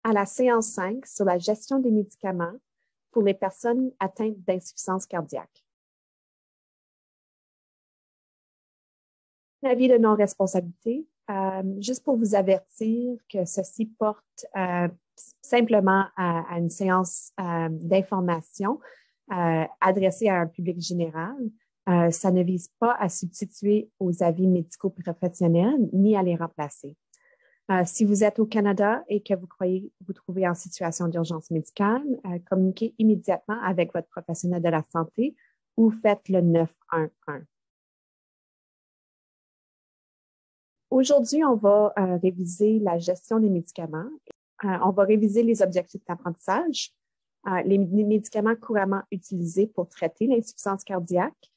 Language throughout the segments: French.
à la séance 5 sur la gestion des médicaments pour les personnes atteintes d'insuffisance cardiaque. Avis de non-responsabilité, juste pour vous avertir que ceci porte simplement à une séance d'information adressée à un public général. Ça ne vise pas à substituer aux avis médicaux professionnels ni à les remplacer. Si vous êtes au Canada et que vous croyez vous trouver en situation d'urgence médicale, communiquez immédiatement avec votre professionnel de la santé ou faites le 911. Aujourd'hui, on va réviser la gestion des médicaments. On va réviser les objectifs d'apprentissage, les médicaments couramment utilisés pour traiter l'insuffisance cardiaque,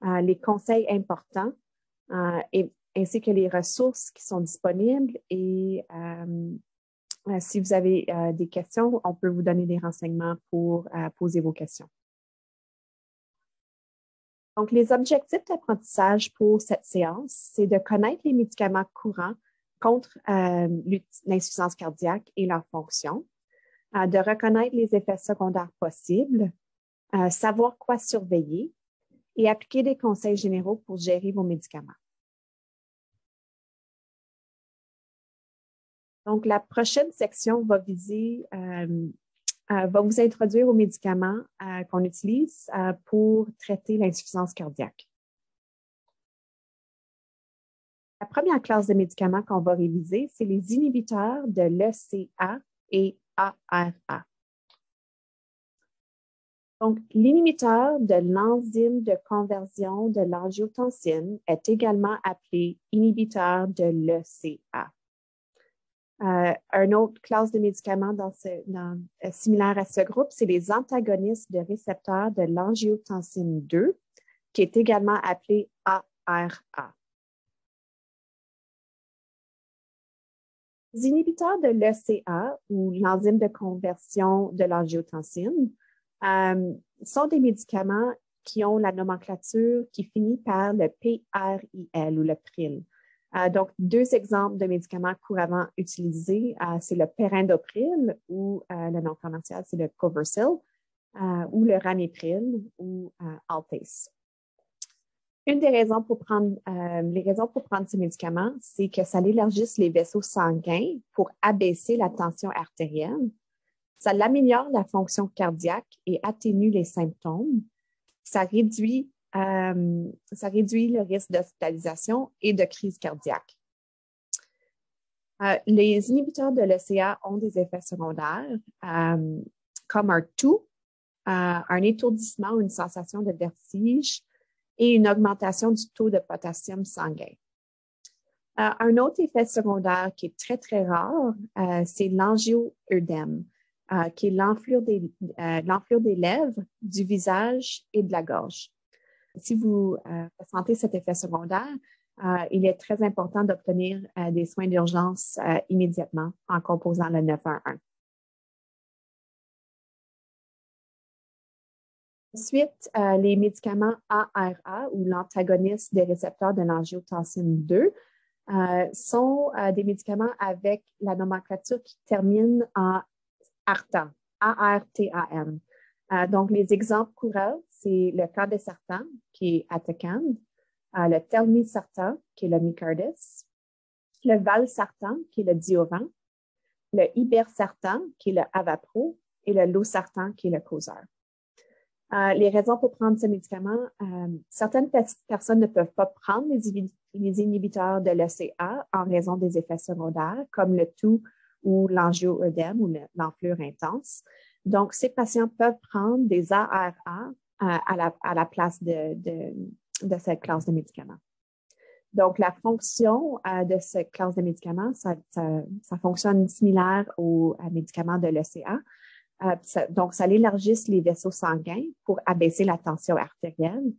les conseils importants ainsi que les ressources qui sont disponibles. Et si vous avez des questions, on peut vous donner des renseignements pour poser vos questions. Donc, les objectifs d'apprentissage pour cette séance, c'est de connaître les médicaments courants contre l'insuffisance cardiaque et leur fonction, de reconnaître les effets secondaires possibles, savoir quoi surveiller et appliquer des conseils généraux pour gérer vos médicaments. Donc, la prochaine section va va vous introduire aux médicaments qu'on utilise pour traiter l'insuffisance cardiaque. La première classe de médicaments qu'on va réviser, c'est les inhibiteurs de l'ECA et ARA. Donc, l'inhibiteur de l'enzyme de conversion de l'angiotensine est également appelé inhibiteur de l'ECA. Une autre classe de médicaments similaire à ce groupe, c'est les antagonistes de récepteurs de l'angiotensine 2, qui est également appelé ARA. Les inhibiteurs de l'ECA, ou l'enzyme de conversion de l'angiotensine, sont des médicaments qui ont la nomenclature qui finit par le PRIL ou le PRIL. Donc, deux exemples de médicaments couramment utilisés, c'est le perindopril ou le nom commercial, c'est le Coversil, ou le ramipril ou Altace. Une des raisons pour prendre, ces médicaments, c'est que ça élargisse les vaisseaux sanguins pour abaisser la tension artérielle. Ça améliore la fonction cardiaque et atténue les symptômes. Ça réduit le risque d'hospitalisation et de crise cardiaque. Les inhibiteurs de l'ECA ont des effets secondaires comme un toux, un étourdissement ou une sensation de vertige et une augmentation du taux de potassium sanguin. Un autre effet secondaire qui est très, très rare, c'est l'angioœdème, qui est l'enflure des lèvres, du visage et de la gorge. Si vous ressentez cet effet secondaire, il est très important d'obtenir des soins d'urgence immédiatement en composant le 911. Ensuite, les médicaments ARA ou l'antagoniste des récepteurs de l'angiotensine 2 sont des médicaments avec la nomenclature qui termine en ARTAN, A-R-T-A-N. Donc, les exemples courants, c'est le candesartan, qui est Atacand, le telmisartan, qui est le Micardis, le valsartan, qui est le Diovan, le ibersartan, qui est le Avapro, et le losartan, qui est le Causeur. Les raisons pour prendre ce médicament, certaines personnes ne peuvent pas prendre les inhibiteurs de l'ECA en raison des effets secondaires, comme le toux ou l'angioœdème ou l'enflure intense. Donc, ces patients peuvent prendre des ARA à la place de cette classe de médicaments. Donc, la fonction de cette classe de médicaments, ça fonctionne similaire aux médicaments de l'ECA. Donc, ça élargisse les vaisseaux sanguins pour abaisser la tension artérielle.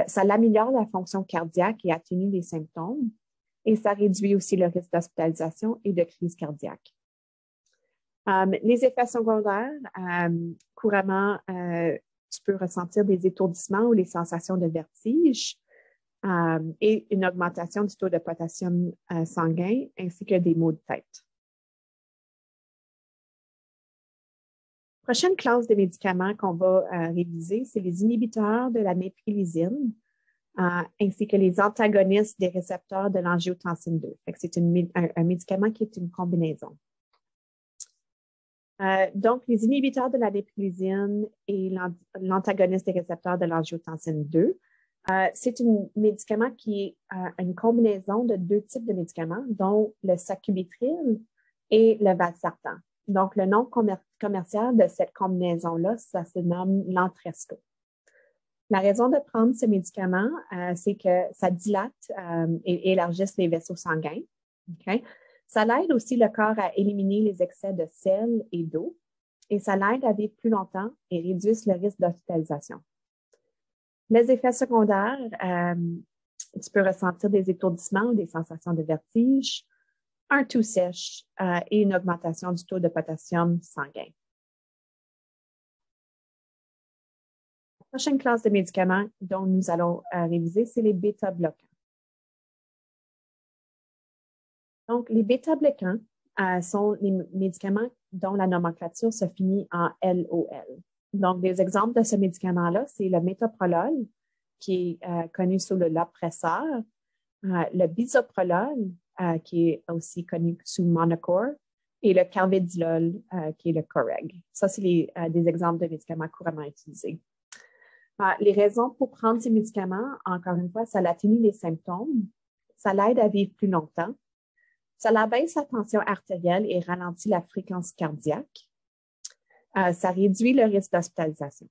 Ça améliore la fonction cardiaque et atténue les symptômes. Et ça réduit aussi le risque d'hospitalisation et de crise cardiaque. Les effets secondaires, couramment, tu peux ressentir des étourdissements ou les sensations de vertige et une augmentation du taux de potassium sanguin ainsi que des maux de tête. Prochaine classe de médicaments qu'on va réviser, c'est les inhibiteurs de la néprilysine, ainsi que les antagonistes des récepteurs de l'angiotensine 2. C'est un médicament qui est une combinaison. Donc, les inhibiteurs de la néprilysine et l'antagoniste des récepteurs de l'angiotensine 2, c'est un médicament qui est une combinaison de deux types de médicaments, dont le sacubitril et le valsartan. Donc, le nom commercial de cette combinaison-là, ça se nomme Lantresco. La raison de prendre ce médicament, c'est que ça dilate et élargisse les vaisseaux sanguins. Okay? Ça l'aide aussi le corps à éliminer les excès de sel et d'eau et ça l'aide à vivre plus longtemps et réduire le risque d'hospitalisation. Les effets secondaires, tu peux ressentir des étourdissements ou des sensations de vertige, un toux sèche et une augmentation du taux de potassium sanguin. La prochaine classe de médicaments dont nous allons réviser, c'est les bêta-bloquants. Donc, les bêta-bloquants sont les médicaments dont la nomenclature se finit en LOL. Donc, des exemples de ce médicament-là, c'est le métoprolol, qui est connu sous le Lopressor, le bisoprolol, qui est aussi connu sous Monocor, et le carvedilol, qui est le Coreg. Ça, c'est des exemples de médicaments couramment utilisés. Les raisons pour prendre ces médicaments, encore une fois, ça atténue les symptômes, ça l'aide à vivre plus longtemps, ça abaisse la tension artérielle et ralentit la fréquence cardiaque, ça réduit le risque d'hospitalisation.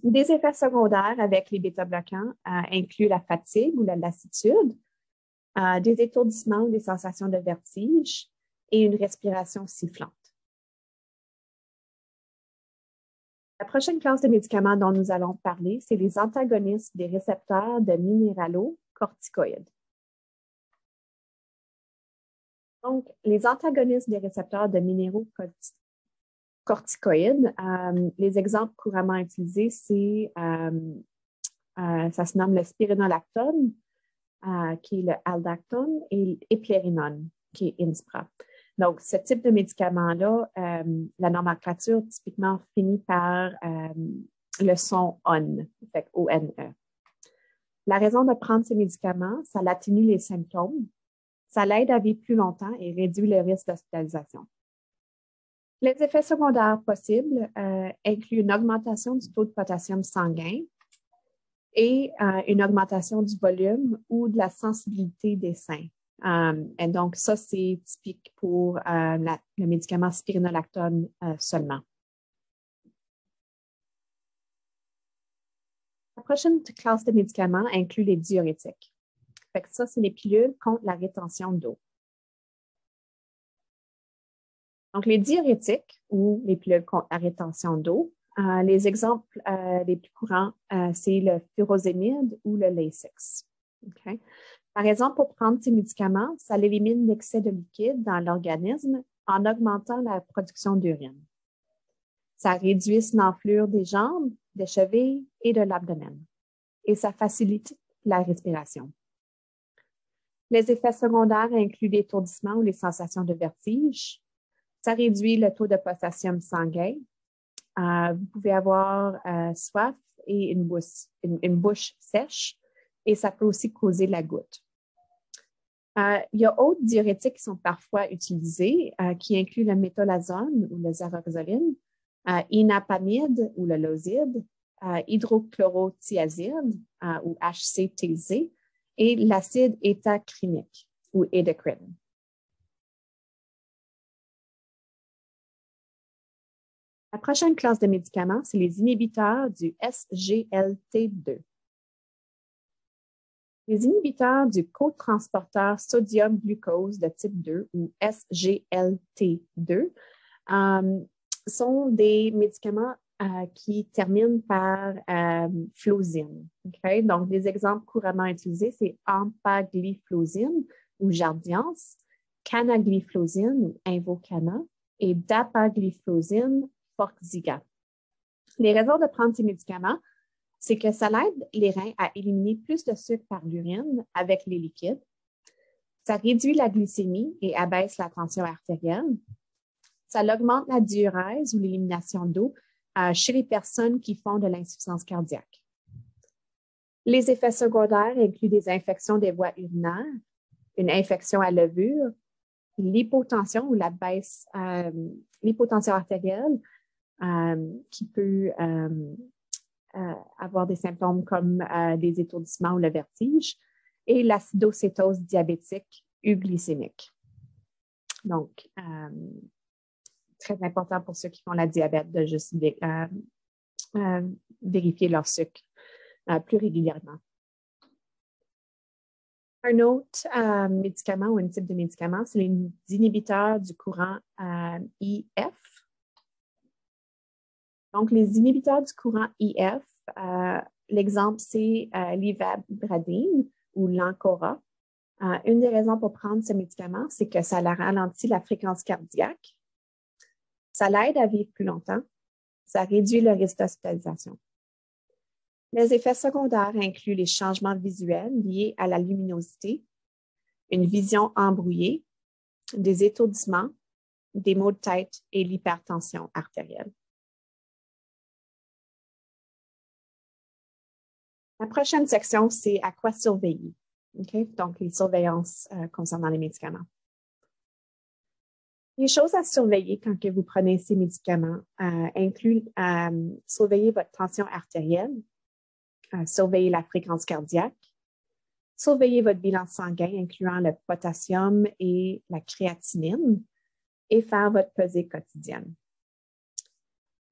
Des effets secondaires avec les bêta-bloquants incluent la fatigue ou la lassitude, des étourdissements ou des sensations de vertige et une respiration sifflante. La prochaine classe de médicaments dont nous allons parler, c'est les antagonistes des récepteurs de minéralocorticoïdes. Donc, les antagonistes des récepteurs de minéralocorticoïdes, les exemples couramment utilisés, c'est, ça se nomme le spironolactone, qui est le aldactone, et l'éplérinone, qui est Inspra. Donc, ce type de médicament-là, la nomenclature typiquement finit par le son ON, fait O-N-E. La raison de prendre ces médicaments, ça atténue les symptômes, ça l'aide à vivre plus longtemps et réduit le risque d'hospitalisation. Les effets secondaires possibles incluent une augmentation du taux de potassium sanguin et une augmentation du volume ou de la sensibilité des seins. Et donc, ça, c'est typique pour le médicament spironolactone seulement. La prochaine classe de médicaments inclut les diurétiques. Fait que ça, c'est les pilules contre la rétention d'eau. Donc, les diurétiques ou les pilules contre la rétention d'eau, les exemples les plus courants, c'est le furosémide ou le Lasix. Okay? La raison pour prendre ces médicaments, ça élimine l'excès de liquide dans l'organisme en augmentant la production d'urine. Ça réduit l'enflure des jambes, des chevilles et de l'abdomen. Et ça facilite la respiration. Les effets secondaires incluent l'étourdissement ou les sensations de vertige. Ça réduit le taux de potassium sanguin. Vous pouvez avoir soif et une bouche sèche et ça peut aussi causer la goutte. Il y a d'autres diurétiques qui sont parfois utilisés, qui incluent le métolazone ou le zaroxoline, inapamide ou le lozide, hydrochlorothiazide ou HCTZ et l'acide étacrinique ou édacrine. La prochaine classe de médicaments, c'est les inhibiteurs du SGLT2. Les inhibiteurs du cotransporteur sodium-glucose de type 2 ou SGLT2 sont des médicaments qui terminent par flozine. Okay? Donc, des exemples couramment utilisés, c'est empagliflozine ou Jardiance, canagliflozine ou Invokana et dapagliflozine, Forxiga. Les raisons de prendre ces médicaments, c'est que ça aide les reins à éliminer plus de sucre par l'urine avec les liquides. Ça réduit la glycémie et abaisse la tension artérielle. Ça augmente la diurèse ou l'élimination d'eau chez les personnes qui font de l'insuffisance cardiaque. Les effets secondaires incluent des infections des voies urinaires, une infection à levure, l'hypotension ou la baisse, l'hypotension artérielle qui peut avoir des symptômes comme des étourdissements ou le vertige, et l'acidocétose diabétique euglycémique. Donc, très important pour ceux qui font la diabète de juste vérifier leur sucre plus régulièrement. Un autre médicament ou un type de médicament, c'est les inhibiteurs du courant IF. Donc, les inhibiteurs du courant IF, l'exemple, c'est l'ivabradine ou l'Ancora. Une des raisons pour prendre ce médicament, c'est que ça ralentit la fréquence cardiaque, ça l'aide à vivre plus longtemps, ça réduit le risque d'hospitalisation. Les effets secondaires incluent les changements visuels liés à la luminosité, une vision embrouillée, des étourdissements, des maux de tête et l'hypertension artérielle. La prochaine section, c'est à quoi surveiller. Okay? Donc, les surveillances concernant les médicaments. Les choses à surveiller quand que vous prenez ces médicaments incluent surveiller votre tension artérielle, surveiller la fréquence cardiaque, surveiller votre bilan sanguin, incluant le potassium et la créatinine, et faire votre pesée quotidienne.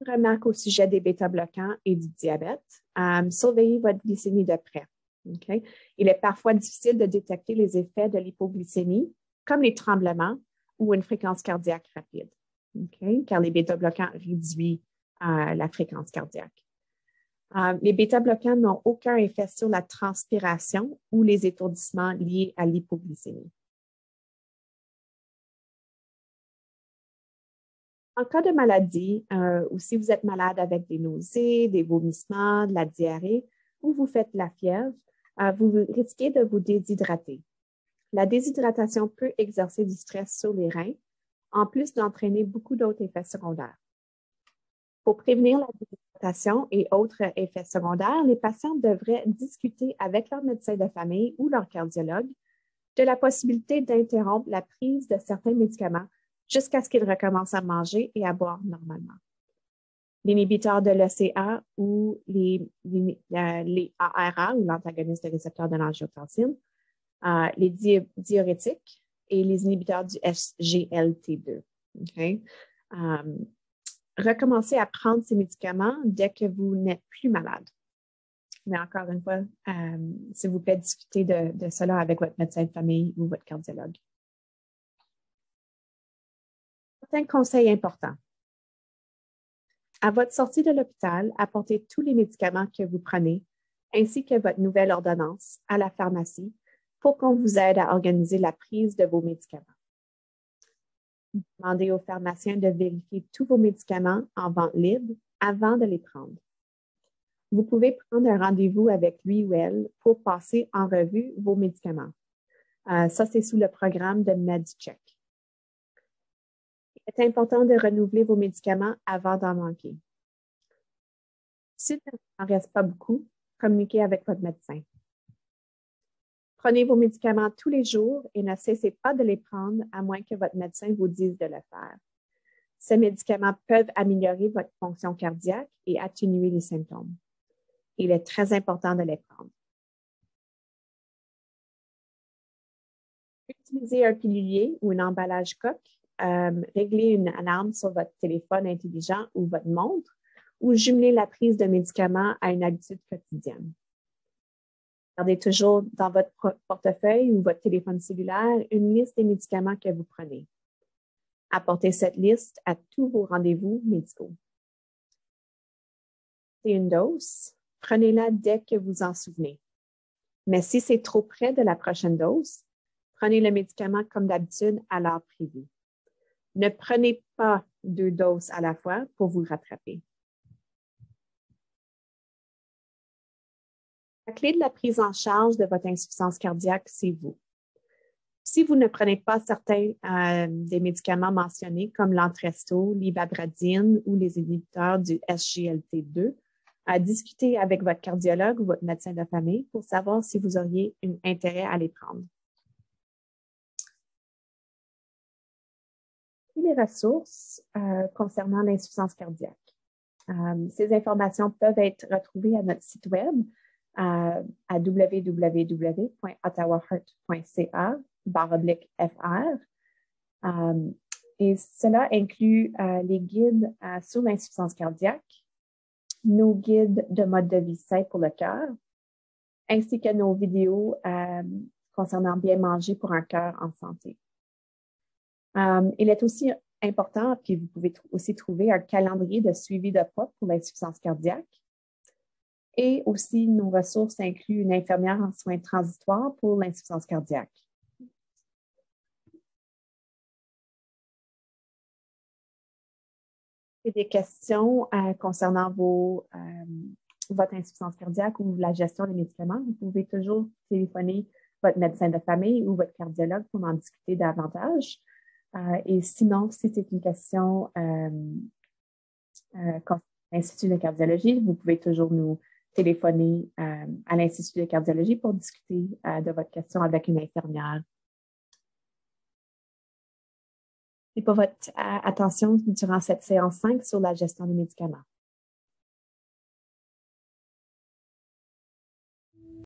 Remarque au sujet des bêta-bloquants et du diabète, surveillez votre glycémie de près. Okay? Il est parfois difficile de détecter les effets de l'hypoglycémie, comme les tremblements ou une fréquence cardiaque rapide, okay? Car les bêta-bloquants réduisent la fréquence cardiaque. Les bêta-bloquants n'ont aucun effet sur la transpiration ou les étourdissements liés à l'hypoglycémie. En cas de maladie, ou si vous êtes malade avec des nausées, des vomissements, de la diarrhée, ou vous faites de la fièvre, vous risquez de vous déshydrater. La déshydratation peut exercer du stress sur les reins, en plus d'entraîner beaucoup d'autres effets secondaires. Pour prévenir la déshydratation et autres effets secondaires, les patients devraient discuter avec leur médecin de famille ou leur cardiologue de la possibilité d'interrompre la prise de certains médicaments jusqu'à ce qu'ils recommencent à manger et à boire normalement. L'inhibiteur de l'ECA ou les ARA ou l'antagoniste de récepteur de l'angiotensine, les diurétiques et les inhibiteurs du SGLT2. Okay? Recommencez à prendre ces médicaments dès que vous n'êtes plus malade. Mais encore une fois, s'il vous plaît, discutez de cela avec votre médecin de famille ou votre cardiologue. Certains conseils importants. À votre sortie de l'hôpital, apportez tous les médicaments que vous prenez, ainsi que votre nouvelle ordonnance à la pharmacie pour qu'on vous aide à organiser la prise de vos médicaments. Demandez au pharmacien de vérifier tous vos médicaments en vente libre avant de les prendre. Vous pouvez prendre un rendez-vous avec lui ou elle pour passer en revue vos médicaments. Ça, c'est sous le programme de MediCheck. Il est important de renouveler vos médicaments avant d'en manquer. S'il n'en reste pas beaucoup, communiquez avec votre médecin. Prenez vos médicaments tous les jours et ne cessez pas de les prendre à moins que votre médecin vous dise de le faire. Ces médicaments peuvent améliorer votre fonction cardiaque et atténuer les symptômes. Il est très important de les prendre. Utilisez un pilulier ou un emballage coque. Réglez une alarme sur votre téléphone intelligent ou votre montre ou jumelez la prise de médicaments à une habitude quotidienne. Gardez toujours dans votre portefeuille ou votre téléphone cellulaire une liste des médicaments que vous prenez. Apportez cette liste à tous vos rendez-vous médicaux. C'est une dose, prenez-la dès que vous en souvenez. Mais si c'est trop près de la prochaine dose, prenez le médicament comme d'habitude à l'heure prévue. Ne prenez pas 2 doses à la fois pour vous rattraper. La clé de la prise en charge de votre insuffisance cardiaque, c'est vous. Si vous ne prenez pas certains des médicaments mentionnés, comme l'Entresto, l'Ivabradine ou les inhibiteurs du SGLT2, discutez avec votre cardiologue ou votre médecin de famille pour savoir si vous auriez un intérêt à les prendre. Et les ressources concernant l'insuffisance cardiaque. Ces informations peuvent être retrouvées à notre site web à www.ottawaheart.ca/FR. Et cela inclut les guides sur l'insuffisance cardiaque, nos guides de mode de vie sain pour le cœur, ainsi que nos vidéos concernant bien manger pour un cœur en santé. Il est aussi important, puis vous pouvez aussi trouver un calendrier de suivi de pas pour l'insuffisance cardiaque. Et aussi, nos ressources incluent une infirmière en soins transitoires pour l'insuffisance cardiaque. Et des questions concernant votre insuffisance cardiaque ou la gestion des médicaments, vous pouvez toujours téléphoner votre médecin de famille ou votre cardiologue pour en discuter davantage. Et sinon, si c'est une question concernant l'Institut de cardiologie, vous pouvez toujours nous téléphoner à l'Institut de cardiologie pour discuter de votre question avec une infirmière. Et pour votre attention durant cette séance 5 sur la gestion des médicaments.